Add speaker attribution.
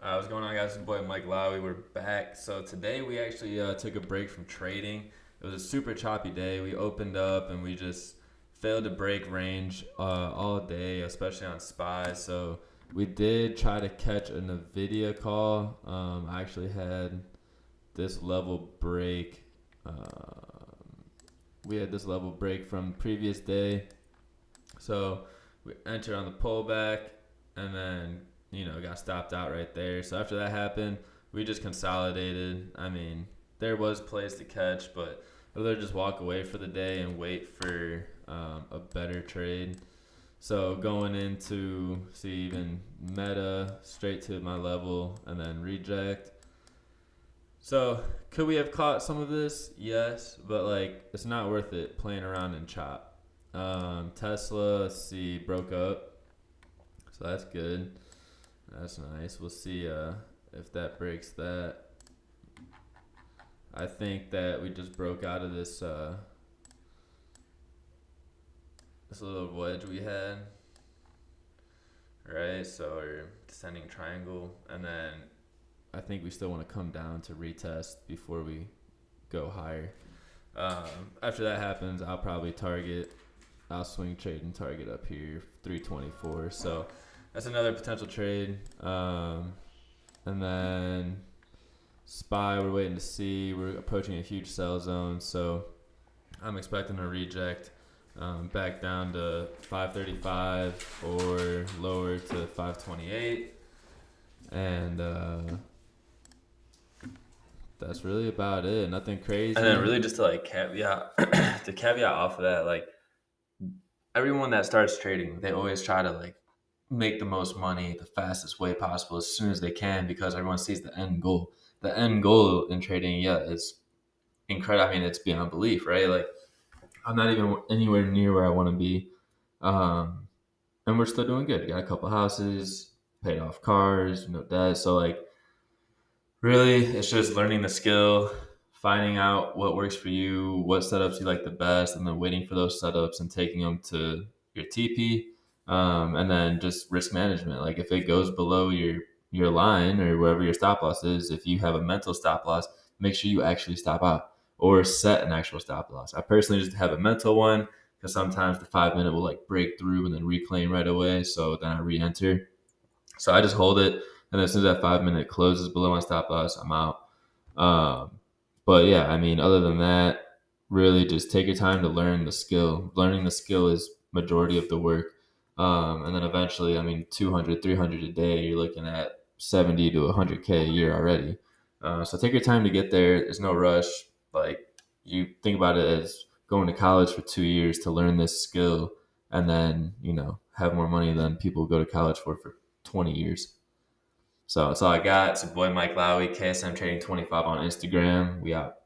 Speaker 1: What's going on, guys? It's your boy Mike Lowy. We're back. So today we actually took a break from trading. It was a super choppy day. We opened up and we just failed to break range all day, especially on SPY. So we did try to catch a NVIDIA call. I actually had this level break. We had this level break from previous day. So we entered on the pullback and then, got stopped out right there. So after that happened, we just consolidated. I mean, there was plays to catch, but I'd rather just walk away for the day and wait for a better trade. So going into see even meta straight to my level and then reject. So could we have caught some of this? Yes, but like it's not worth it playing around and chop. Tesla, let's see, broke up, so that's good. That's nice. We'll see if that breaks that. I think that we just broke out of this little wedge we had, right? So we're descending triangle, and then I think we still want to come down to retest before we go higher. After that happens, I'll probably target. I'll swing trade and target up here 324. So that's another potential trade. And then SPY, we're waiting to see. We're approaching a huge sell zone, so I'm expecting a reject back down to 535 or lower to 528. And that's really about it. Nothing crazy.
Speaker 2: And then really just to like caveat to caveat off of that, like everyone that starts trading, they always try to like make the most money the fastest way possible as soon as they can because everyone sees the end goal. The end goal in trading, yeah, is incredible. I mean, it's beyond belief, right? Like I'm not even anywhere near where I want to be. And we're still doing good. Got a couple houses, paid off cars, no debt. So like really, it's just learning the skill, finding out what works for you, what setups you like the best, and then waiting for those setups and taking them to your TP. And then just risk management. Like if it goes below your line or wherever your stop loss is, if you have a mental stop loss, make sure you actually stop out or set an actual stop loss. I personally just have a mental one because sometimes the 5 minute will like break through and then reclaim right away. So then I re-enter. So I just hold it, and as soon as that 5 minute closes below my stop loss, I'm out. Um, but yeah, I mean, other than that, really just take your time to learn the skill. Learning the skill is majority of the work. And then eventually, I mean, 200, 300 a day, you're looking at 70 to 100K a year already. So take your time to get there. There's no rush. Like you think about it as going to college for 2 years to learn this skill and then, have more money than people go to college for 20 years. So that's all I got. It's your boy Mike Lowy, KSM Trading 25 on Instagram. We out.